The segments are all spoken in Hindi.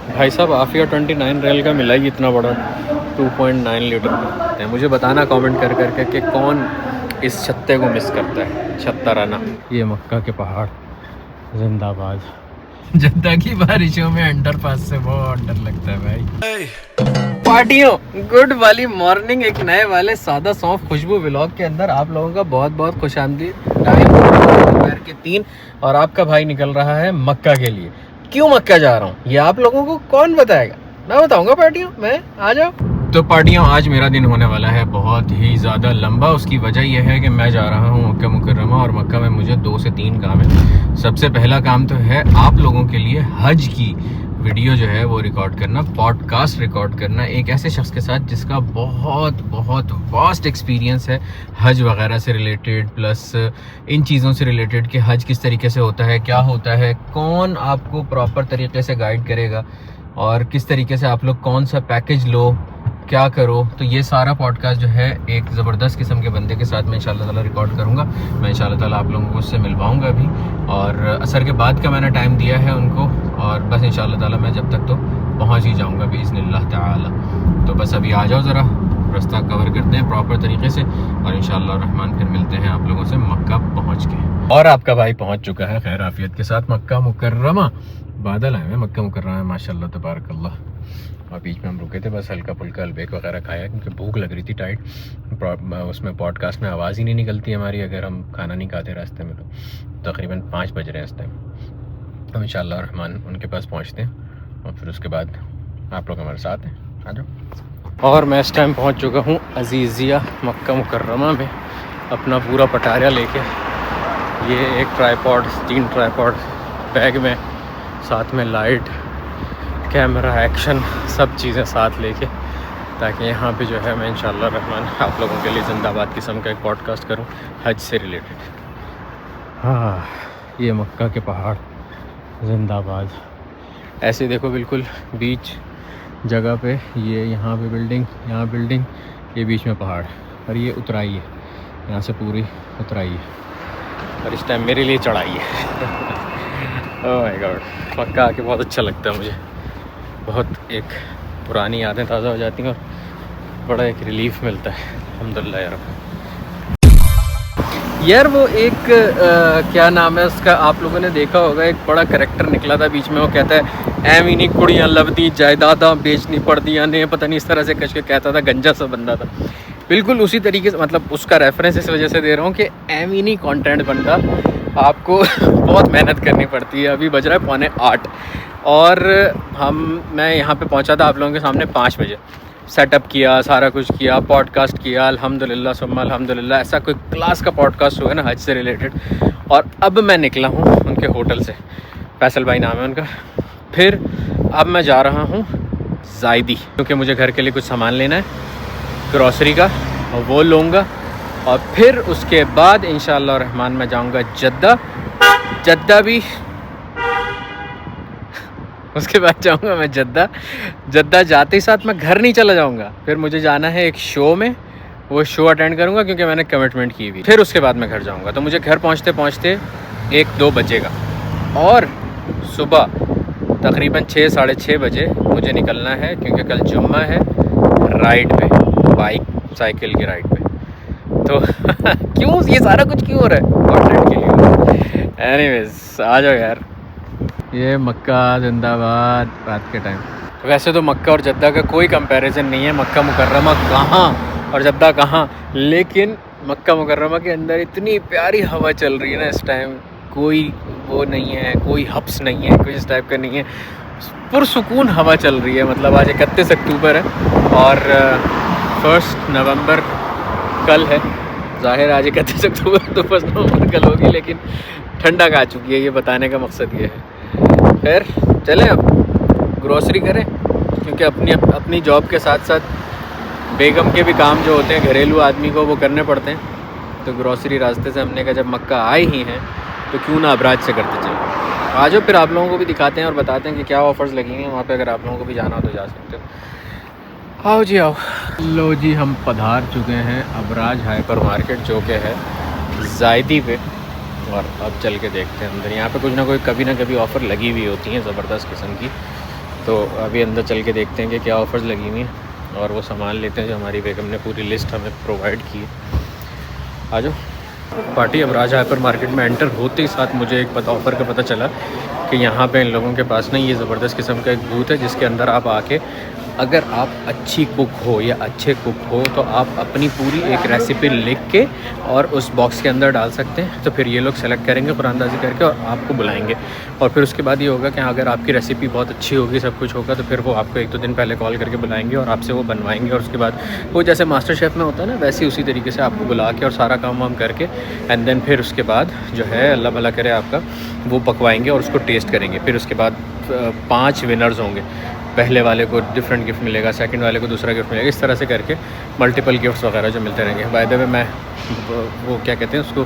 भाई साहब आफिया 29 रेल का मिला ही इतना बड़ा 2.9 लीटर का। मुझे बताना कमेंट कर करके कि कौन इस छत्ते को मिस करता है, छत्ताराना। ये मक्का के पहाड़ जिंदाबाद। जद्दा की बारिशों में अंडरपास से बहुत डर लगता है भाई। पार्टियों गुड वाली मॉर्निंग, एक नए वाले सादा सौंफ खुशबू व्लॉग के अंदर आप लोगों का बहुत बहुत खुशामदीद। दोपहर के 3 और आपका भाई निकल रहा है मक्का के लिए। क्यों मक्का जा रहा हूँ ये आप लोगों को कौन बताएगा, मैं बताऊंगा पार्टियों, मैं आ जाओ। तो पार्टियों आज मेरा दिन होने वाला है बहुत ही ज़्यादा लंबा। उसकी वजह यह है कि मैं जा रहा हूँ मक्का मुकर्रमा और मक्का में मुझे 2 से 3 काम है। सबसे पहला काम तो है आप लोगों के लिए हज की वीडियो जो है वो रिकॉर्ड करना, पॉडकास्ट रिकॉर्ड करना एक ऐसे शख्स के साथ जिसका बहुत बहुत वास्ट एक्सपीरियंस है हज वगैरह से रिलेटेड, प्लस इन चीज़ों से रिलेटेड कि हज किस तरीके से होता है, क्या होता है, कौन आपको प्रॉपर तरीके से गाइड करेगा और किस तरीके से आप लोग कौन सा पैकेज लो, क्या करो। तो ये सारा पॉडकास्ट जो है एक ज़बरदस्त किस्म के बंदे के साथ मैं इंशाल्लाह ताला रिकॉर्ड करूँगा। मैं इंशाल्लाह ताला आप लोगों को उससे मिलवाऊँगा अभी, और असर के बाद का मैंने टाइम दिया है उनको, और बस इंशाल्लाह ताला मैं जब तक तो पहुँच ही जाऊँगा बिइज़्निल्लाह ताला। तो बस अभी आ जाओ, ज़रा रास्ता कवर करते हैं प्रॉपर तरीके से और इंशाल्लाह रहमान फिर मिलते हैं आप लोगों से मक्का पहुँच के। और आपका भाई पहुँच चुका है खैर आफियत के साथ मक्का मुकर्रमा। बादल आए हुए मक्का मुकर्रमा में माशाल्लाह तबारकल्लाह। और बीच में हम रुके थे, बस हल्का फुल्का अलबेक वगैरह खाया क्योंकि भूख लग रही थी टाइट। उसमें पॉडकास्ट में आवाज़ ही नहीं निकलती हमारी अगर हम खाना नहीं खाते रास्ते में। तो तकरीबन 5 बज रहे हैं इस टाइम। हम इंशाल्लाह रहमान उनके पास पहुंचते हैं और फिर उसके बाद आप लोग हमारे साथ हैं, आ जाओ। और मैं इस टाइम पहुंच चुका हूं अजीज़िया मक्का मुकर्रमा में अपना पूरा पटारिया लेके। ये एक ट्राईपॉड, 3 ट्राईपॉड बैग में, साथ में लाइट, कैमरा, एक्शन, सब चीज़ें साथ लेके, ताकि यहाँ पे जो है मैं इंशाल्लाह रहमान आप लोगों के लिए जिंदाबाद किस्म का एक पॉडकास्ट करूँ हज से रिलेटेड। हाँ, ये मक्का के पहाड़ जिंदाबाद। ऐसे देखो बिल्कुल बीच जगह पे, ये यहाँ पे बिल्डिंग, यहाँ बिल्डिंग, ये बीच में पहाड़, और ये उतराई है, यहाँ से पूरी उतराई है, और इस टाइम मेरे लिए चढ़ाई है। ओह माय गॉड, मक्का आके बहुत अच्छा लगता है मुझे। बहुत एक पुरानी यादें ताज़ा हो जाती हैं और बड़ा एक रिलीफ मिलता है अल्हम्दुलिल्लाह यार। वो एक क्या नाम है उसका, आप लोगों ने देखा होगा, एक बड़ा करैक्टर निकला था बीच में, वो कहता है एम ही नहीं कुड़ियाँ लभदी जायदादा बेचनी पड़दियाँ ने, पता नहीं इस तरह से कश के कहता था, गंजा सा बंदा था। बिल्कुल उसी तरीके से, मतलब उसका रेफरेंस इस वजह से दे रहा हूँ कि एम ही नहीं कॉन्टेंट बनता, आपको बहुत मेहनत करनी पड़ती है। अभी बज रहा है 7:45 और मैं यहाँ पे पहुँचा था आप लोगों के सामने 5 बजे। सेटअप किया, सारा कुछ किया, पॉडकास्ट किया, अल्हम्दुलिल्लाह सुम्मा अल्हम्दुलिल्लाह, ऐसा कोई क्लास का पॉडकास्ट हुआ ना हज से रिलेटेड। और अब मैं निकला हूँ उनके होटल से, फैसल भाई नाम है उनका। फिर अब मैं जा रहा हूँ ज़ायदी, क्योंकि मुझे घर के लिए कुछ सामान लेना है ग्रॉसरी का, और वो लूँगा। और फिर उसके बाद इंशाअल्लाह रहमान मैं जाऊँगा जद्दा भी उसके बाद जाऊंगा मैं जद्दा जाते ही साथ मैं घर नहीं चला जाऊंगा, फिर मुझे जाना है एक शो में, वो शो अटेंड करूंगा क्योंकि मैंने कमिटमेंट की हुई। फिर उसके बाद मैं घर जाऊंगा, तो मुझे घर पहुंचते पहुंचते 1-2 बजेगा, और सुबह तकरीबन 6 साढ़े 6 बजे मुझे निकलना है क्योंकि कल जुम्मा है, राइड पे, बाइक साइकिल की राइड पे। तो क्यों ये सारा कुछ क्यों हो रहा है, कंटेंट के लिए। एनीवेज आ जाओ यार। ये मक्का जिंदाबाद रात के टाइम। वैसे तो मक्का और जद्दा का कोई कंपैरिजन नहीं है, मक्का मुकर्रमा कहाँ और जद्दा कहाँ, लेकिन मक्का मुकर्रमा के अंदर इतनी प्यारी हवा चल रही है ना इस टाइम, कोई वो नहीं है, कोई हब्स नहीं है, कुछ इस टाइप का नहीं है, पुरसुकून हवा चल रही है। मतलब आज 31 अक्टूबर है और 1 नवंबर कल है। ज़ाहिर आज 31 अक्टूबर तो 1 नवंबर कल होगी, लेकिन ठंडक आ चुकी है, ये बताने का मकसद ये है। खैर चलें अब ग्रॉसरी करें, क्योंकि अपनी जॉब के साथ साथ बेगम के भी काम जो होते हैं घरेलू आदमी को वो करने पड़ते हैं। तो ग्रॉसरी रास्ते से हमने कहा जब मक्का आए ही हैं तो क्यों ना अबराज से करते चलें। आ जाओ, फिर आप लोगों को भी दिखाते हैं और बताते हैं कि क्या ऑफ़र्स लगी हैं वहाँ पे, अगर आप लोगों को भी जाना हो तो जा सकते हो। आओ जी आओ। लो जी, हम पधार चुके हैं अबराज हाइपर मार्केट, जो कि है ज़ायदी पे, और अब चल के देखते हैं अंदर। यहाँ पे कुछ ना कोई कभी ना कभी ऑफ़र लगी हुई होती हैं ज़बरदस्त किस्म की, तो अभी अंदर चल के देखते हैं कि क्या ऑफ़र्स लगी हुई हैं और वो सामान लेते हैं जो हमारी बेगम ने पूरी लिस्ट हमें प्रोवाइड की है। आ जाओ। पार्टी अब राज हाइपर मार्केट में एंटर होते ही साथ मुझे एक ऑफ़र का पता चला कि यहाँ पे इन लोगों के पास ना ये ज़बरदस्त किस्म का एक बूथ है जिसके अंदर आप आके अगर आप अच्छी कुक हो या अच्छे कुक हो तो आप अपनी पूरी एक रेसिपी लिख के और उस बॉक्स के अंदर डाल सकते हैं। तो फिर ये लोग सेलेक्ट करेंगे कुरानंदाजी करके और आपको बुलाएंगे। और फिर उसके बाद ये होगा कि अगर आपकी रेसिपी बहुत अच्छी होगी, सब कुछ होगा, तो फिर वो आपको 1-2 दिन पहले कॉल करके बुलाएंगे और आपसे वो बनवाएंगे। और उसके बाद वो जैसे मास्टर शेफ़ में होता है ना, वैसे उसी तरीके से आपको बुला के और सारा काम वाम करके एंड देन फिर उसके बाद जो है अल्लाह भला करे आपका वो पकवाएंगे और उसको टेस्ट करेंगे। फिर उसके बाद 5 विनर्स होंगे। पहले वाले को डिफरेंट गिफ्ट मिलेगा, सेकंड वाले को दूसरा गिफ्ट मिलेगा, इस तरह से करके मल्टीपल गिफ्ट्स वगैरह जो मिलते रहेंगे। बाय द वे मैं वो क्या कहते हैं उसको,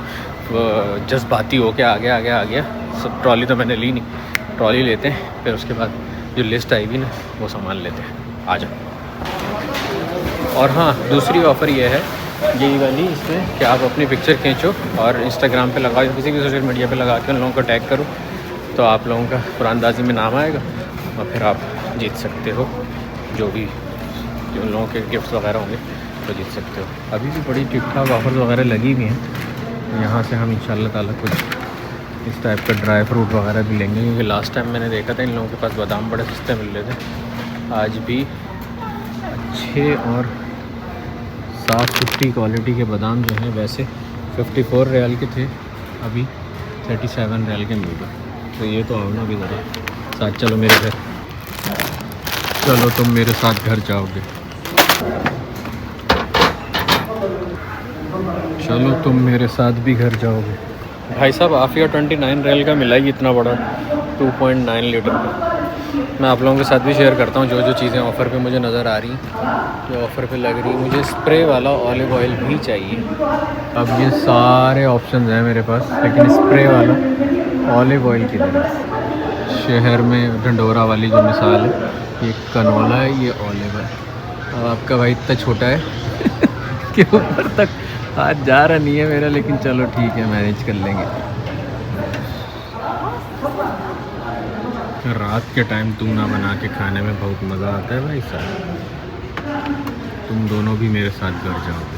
जज्बाती हो के आ गया। सब ट्रॉली तो मैंने ली नहीं, ट्रॉली लेते हैं, फिर उसके बाद जो लिस्ट आएगी ना वो सामान लेते हैं। आ जाओ। और हाँ, दूसरी ऑफ़र ये है यही वाली, इसमें कि आप अपनी पिक्चर खींचो और इंस्टाग्राम पे लगाओ, किसी भी सोशल मीडिया पे लगा के उन लोगों को टैग करो तो आप लोगों का कुरानंदाजी में नाम आएगा और फिर आप जीत सकते हो जो भी उन लोगों के गिफ्ट्स वगैरह होंगे तो जीत सकते हो। अभी भी बड़ी ठीक ठाक ऑफ़र्स वगैरह लगी हुई हैं। यहाँ से हम इंशाल्लाह ताला कुछ इस टाइप का ड्राई फ्रूट वगैरह भी लेंगे, क्योंकि लास्ट टाइम मैंने देखा था इन लोगों के पास बादाम बड़े सस्ते मिल रहे थे। आज भी अच्छे और साफ़ सुथरी क्वालिटी के बादाम जो हैं वैसे 54 रियाल के थे, अभी 37 रियाल के मिल गए। तो ये तो आओ ना अभी ज़रा साथ, चलो मेरे घर, चलो तुम मेरे साथ घर जाओगे, चलो तुम मेरे साथ भी घर जाओगे। भाई साहब आफिया 29 रियाल का मिला ही इतना बड़ा 2.9 लीटर का। मैं आप लोगों के साथ भी शेयर करता हूँ जो चीज़ें ऑफ़र पे मुझे नज़र आ रही हैं, जो ऑफ़र पे लग रही। मुझे स्प्रे वाला ऑलिव ऑयल भी चाहिए। अब ये सारे ऑप्शन हैं मेरे पास, लेकिन स्प्रे वाला ऑलिव ऑयल की तरह शहर में ढंडोरा वाली जो मिसाल है, ये कनोला है, ये ऑलिव है। अब आपका भाई इतना छोटा है कि ऊपर तक हाथ जा रहा नहीं है मेरा, लेकिन चलो ठीक है, मैनेज कर लेंगे। रात के टाइम टूना बना के खाने में बहुत मज़ा आता है भाई साहब। तुम दोनों भी मेरे साथ घर जाओगे।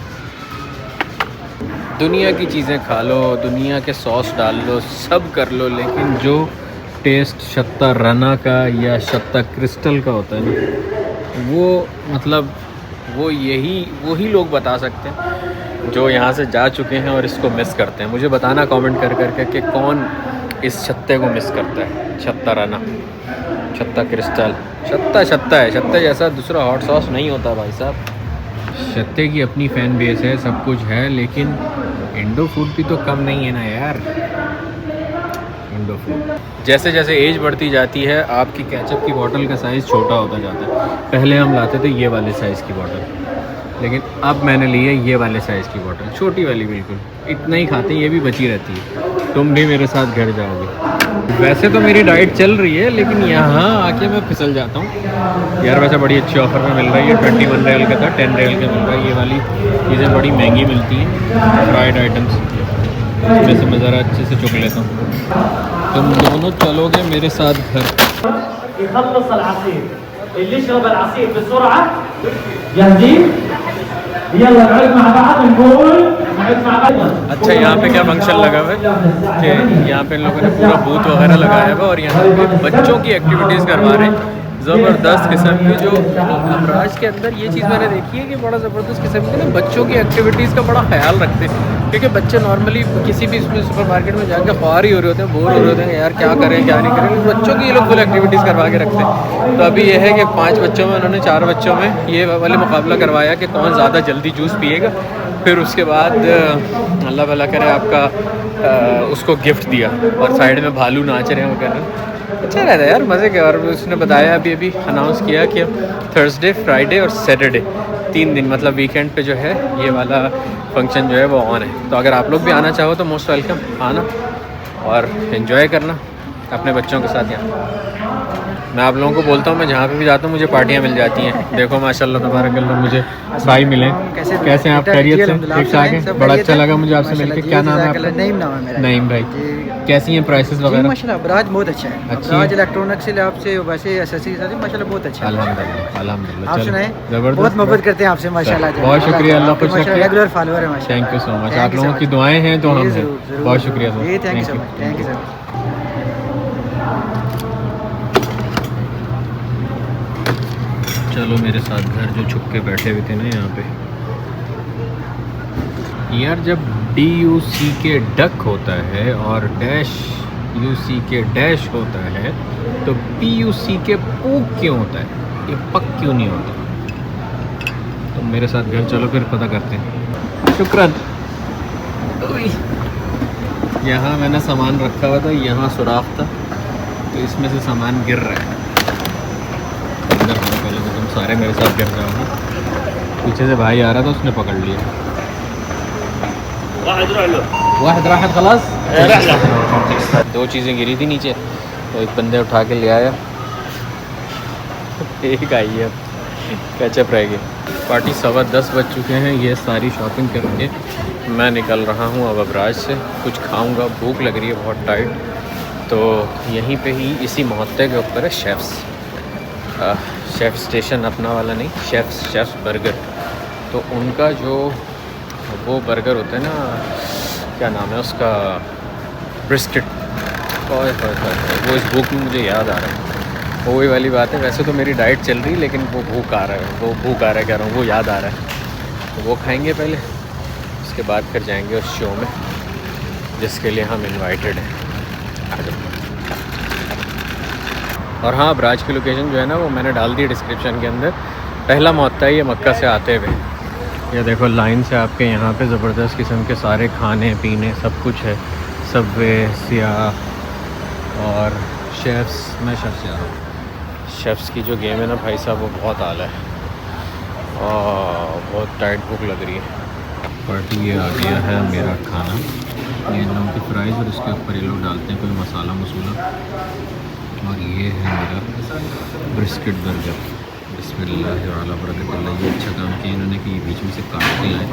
दुनिया की चीज़ें खा लो, दुनिया के सॉस डाल लो, सब कर लो, लेकिन जो टेस्ट शत्ता रना का या शत्ता क्रिस्टल का होता है ना, वो मतलब वही लोग बता सकते हैं जो यहाँ से जा चुके हैं और इसको मिस करते हैं। मुझे बताना कमेंट कर करके कि कौन इस छत्ते को मिस करता है। छत्ता रना, छत्ता क्रिस्टल, छत्ता है, छत्ते जैसा दूसरा हॉट सॉस नहीं होता भाई साहब। छत्ते की अपनी फ़ैन बेस है, सब कुछ है, लेकिन इंडो फूड भी तो कम नहीं है ना यार। इंडो फूड जैसे जैसे एज बढ़ती जाती है, आपकी केचप की बोतल का साइज़ छोटा होता जाता है। पहले हम लाते थे ये वाले साइज़ की बोतल, लेकिन अब मैंने ली है ये वाले साइज़ की बोतल, छोटी वाली, बिल्कुल इतना ही खाते हैं, ये भी बची रहती है। तुम भी मेरे साथ घर जाओगे। वैसे तो मेरी डाइट चल रही है, लेकिन यहाँ आके मैं फिसल जाता हूँ यार। वैसे बड़ी अच्छी ऑफ़र में मिल रहा है, ये 21 रियाल का था, 10 रियाल का मिल रहा है। ये वाली चीज़ें बड़ी महंगी मिलती हैं, फ्राइड आइटम्स, इसमें से मैं ज़रा अच्छे से चुक लेता हूँ। तुम दोनों चलोगे मेरे साथ घर। अच्छा, यहाँ पे क्या फंक्शन लगा हुआ है कि यहाँ पे इन लोगों ने पूरा बूथ वगैरह लगाया हुआ और यहाँ पे बच्चों की एक्टिविटीज़ करवा रहे हैं, ज़बरदस्त किस्म की। जो अमराज के अंदर ये चीज़ मैंने देखी है कि बड़ा ज़बरदस्त किस्म की ना बच्चों की एक्टिविटीज़ का बड़ा ख्याल रखते हैं, क्योंकि बच्चे नॉर्मली किसी भी सुपर मार्केट में जाकर ख्वार ही हो रहे होते हैं, बोर हो रहे होते हैं यार, क्या करें क्या नहीं करें। बच्चों की ये लोग फुल एक्टिविटीज़ करवा के रखते हैं। तो अभी ये है कि 5 बच्चों में उन्होंने 4 बच्चों में ये वाले मुकाबला करवाया कि कौन ज़्यादा जल्दी जूस पिएगा। फिर उसके बाद अल्लाह भला करे आपका उसको गिफ्ट दिया और साइड में भालू नाच रहे हैं वगैरह। अच्छा रहता है यार, मज़े के। और उसने बताया अभी अनाउंस किया कि थर्सडे, फ्राइडे और सैटरडे 3 दिन, मतलब वीकेंड पे जो है ये वाला फंक्शन जो है वो ऑन है। तो अगर आप लोग भी आना चाहो तो मोस्ट वेलकम, आना और इन्जॉय करना अपने बच्चों के साथ यहाँ। मैं आप लोगों को बोलता हूँ, मैं जहाँ पे भी जाता हूँ मुझे पार्टियाँ मिल जाती हैं। देखो माशाल्लाह तबारकल्लाह, मुझे भाई मिले। कैसे हैं आप? खैरियत से? ठीक ठाक है। बड़ा अच्छा लगा मुझे आपसे मिलकर। क्या नाम है आपका? नईम नाम है मेरा। नईम भाई, कैसी हैं प्राइसेस वगैरह? माशाल्लाह ब्राज बहुत अच्छा है। अच्छी ब्राज इलेक्ट्रॉनिक से आपसे वैसे एसेसरीज माशाल्लाह बहुत अच्छा है। अल्हम्दुलिल्लाह अल्हम्दुलिल्लाह। आप सुनाए, ज़बरदस्त, बहुत मोहब्बत करते हैं आपसे माशाल्लाह। बहुत शुक्रिया, अल्लाह खुश रखे। रेगुलर फॉलोअर है माशाल्लाह। Thank you so much. आप लोगों की दुआएं हैं तो हम हैं। बहुत शुक्रिया sir. Thank you so much. Thank you so much. चलो मेरे साथ घर जो छुप के बैठे हुए थे ना यहाँ पे यार, जब DUCK डक होता है और UCK डैश होता है तो PUCK पूक क्यों होता है? ये पक क्यों नहीं होता? तो मेरे साथ घर चलो फिर पता करते हैं। शुक्रन। यहाँ मैंने सामान रखा हुआ था, यहाँ सुराख था तो इसमें से सामान गिर रहा है अंदर। पहले तो तुम सारे मेरे साथ गिर जाओगे। पीछे से भाई आ रहा था, उसने पकड़ लिया। वाहिद राहत खलास। 2 चीज़ें गिरी थी नीचे तो एक बंदे उठा के ले आया, एक आई है कैचअप रह गई। पार्टी 10:15 बज चुके हैं। ये सारी शॉपिंग करके मैं निकल रहा हूँ अब अबराज से। कुछ खाऊंगा, भूख लग रही है बहुत टाइट। तो यहीं पे ही इसी मोहत्ते के ऊपर है शेफ़ स्टेशन, अपना वाला नहीं, शेफ़्स बर्गर। तो उनका जो वो बर्गर होता है ना, क्या नाम है उसका, ब्रिस्केट। वो इस भूख में मुझे याद आ रहा है। वही वाली बात है, वैसे तो मेरी डाइट चल रही है लेकिन वो भूख आ रहा है कह रहा हूँ, वो याद आ रहा है। तो वो खाएंगे पहले, उसके बाद फिर जाएंगे उस शो में जिसके लिए हम इनवाइटेड हैं। और हाँ, अबराज की लोकेशन जो है ना वो मैंने डाल दी डिस्क्रिप्शन के अंदर। पहला मोहत्ता है ये मक्का से आते हुए। ये देखो लाइन से आपके यहाँ पे ज़बरदस्त किस्म के सारे खाने पीने सब कुछ है। सबवे, सियाह और शेफ़्स। मैं शेफ़्स जा रहा हूँ। शेफ़्स की जो गेम है ना भाई साहब, वो बहुत आला है और बहुत टाइट भूख लग रही है। पार्टी ये आ गया है मेरा खाना। ये इन लोगों की फ्राइज़ और इसके ऊपर ये लोग डालते हैं कोई मसाला मसूला। और ये है मेरा ब्रिस्केट बर्गर। बिस्मिल्लाह वाला बरकतुल्लाह। ये अच्छा काम किया इन्होंने कि ये बीच में से काट के लाए।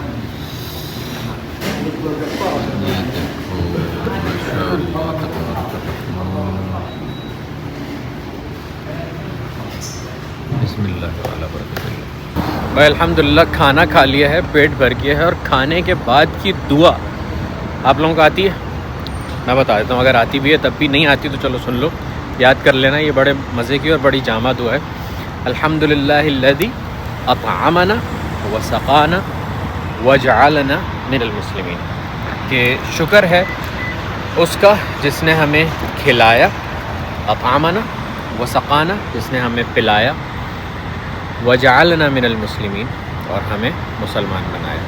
ये देखो माशाअल्लाह तबारकल्लाह। बिस्मिल्लाह वाला बरकतुल्लाह। भाई अल्हम्दुलिल्लाह खाना खा लिया है, पेट भर गया है। और खाने के बाद की दुआ आप लोगों को आती है? मैं बता देता हूँ, अगर आती भी है तब भी, नहीं आती तो चलो सुन लो, याद कर लेना। ये बड़े मज़े की और बड़ी जामा दुआ है। अल्हम्दुलिल्लाहिल्लज़ी अतअमना व सक़ाना व जअलना मिनल मुस्लिमीन। कि शुक्र है उसका जिसने हमें खिलाया, अतअमना व सक़ाना, जिसने हमें पिलाया, व जअलना मिनल मुस्लिमीन, और हमें मुसलमान बनाया।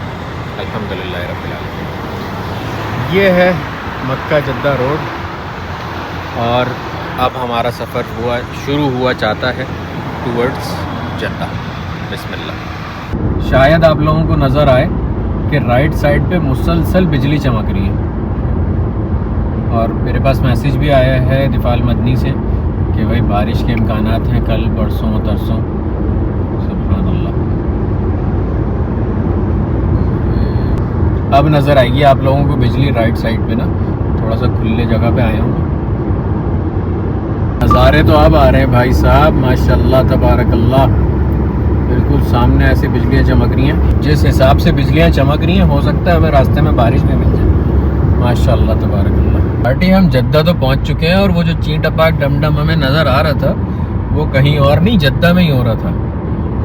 अल्हम्दुलिल्लाह रब्बिल आलमीन। ये है मक्का जद्दा रोड और अब हमारा सफ़र शुरू हुआ चाहता है टूवर्ड्स जद्दा। बिस्मिल्लाह। शायद आप लोगों को नज़र आए कि राइट साइड पे मुसलसल बिजली चमक रही है। और मेरे पास मैसेज भी आया है दिफाल मदनी से कि भाई बारिश के इम्कानात हैं कल परसों तरसों। सुभान अल्लाह। अब नज़र आएगी आप लोगों को बिजली राइट साइड पे ना, थोड़ा सा खुले जगह पे आया हूँ। नज़ारे तो अब आ रहे हैं भाई साहब, माशाल्लाह तबारकल्लाह। बिल्कुल सामने ऐसे बिजलियाँ चमक रही हैं। जिस हिसाब से बिजलियाँ चमक रही हैं हो सकता है हमें रास्ते में बारिश भी मिल जाए। माशाल्लाह तबारकल्लाह। पार्टी हम जद्दा तो पहुँच चुके हैं और वो जो चीं टपाक डमडम हमें नज़र आ रहा था वो कहीं और नहीं, जद्दा में ही हो रहा था।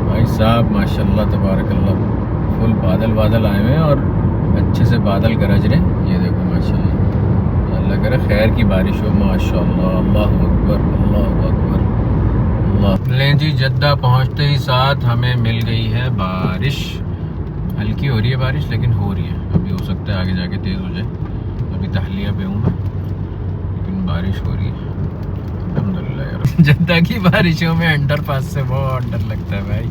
भाई साहब माशाल्लाह तबारकल्लाह, फुल बादल आए हुए हैं और अच्छे से बादल गरज रहे। ये देखो माशाल्लाह, अल्लाह करे खैर की बारिश हो। माशाल्लाह, अल्लाह अकबर, अल्लाह अकबर, अल्लाह। लें जी, जद्दा पहुंचते ही साथ हमें मिल गई है बारिश। हल्की हो रही है बारिश लेकिन हो रही है। अभी हो सकता है आगे जाके तेज़ हो जाए। अभी तहलिया पे हूँ मैं, लेकिन बारिश हो रही है अल्हम्दुलिल्लाह यार। जद्दा की बारिशों में अंडरपास से बहुत डर लगता है भाई।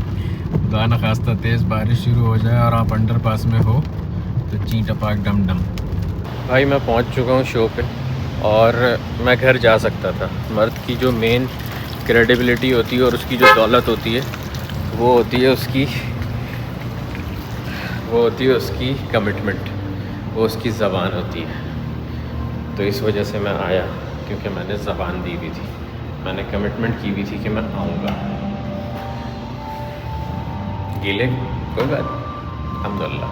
खुदा न खास्ता तेज़ बारिश शुरू हो जाए और आप अंडरपास में हो तो चीं टपाक डम डम। भाई मैं पहुंच चुका हूं शो पे और मैं घर जा सकता था। मर्द की जो मेन क्रेडिबिलिटी होती है और उसकी जो दौलत होती है वो होती है उसकी कमिटमेंट, वो उसकी ज़बान होती है। तो इस वजह से मैं आया क्योंकि मैंने ज़बान दी हुई थी, मैंने कमिटमेंट की हुई थी कि मैं आऊँगा। गीले कोई बात, अल्हम्दुलिल्लाह।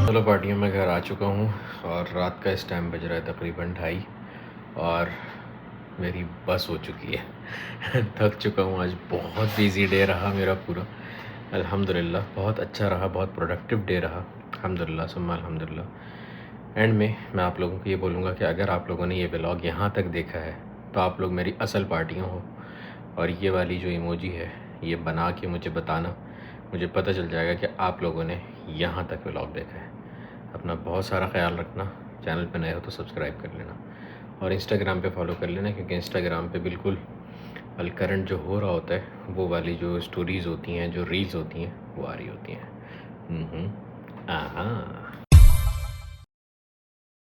चलो पार्टियों में घर आ चुका हूँ और रात का इस टाइम बज रहा है तकरीबन 2:30 और मेरी बस हो चुकी है। थक चुका हूँ, आज बहुत बिजी डे रहा मेरा पूरा। अल्हम्दुलिल्लाह बहुत अच्छा रहा, बहुत प्रोडक्टिव डे रहा। अल्हम्दुलिल्लाह सुम्मा अल्हम्दुलिल्लाह। एंड में मैं आप लोगों को ये बोलूँगा कि अगर आप लोगों ने ये व्लॉग यहाँ तक देखा है तो आप लोग मेरी असल पार्टियाँ हो, और ये वाली जो इमोजी है ये बना के मुझे बताना, मुझे पता चल जाएगा कि आप लोगों ने यहाँ तक व्लॉग देखा है। अपना बहुत सारा ख्याल रखना, चैनल पे नए हो तो सब्सक्राइब कर लेना और इंस्टाग्राम पे फॉलो कर लेना, क्योंकि इंस्टाग्राम पे बिल्कुल करंट जो हो रहा होता है वो वाली जो स्टोरीज़ होती हैं, जो रील्स होती हैं वो आ रही होती हैं। हाँ।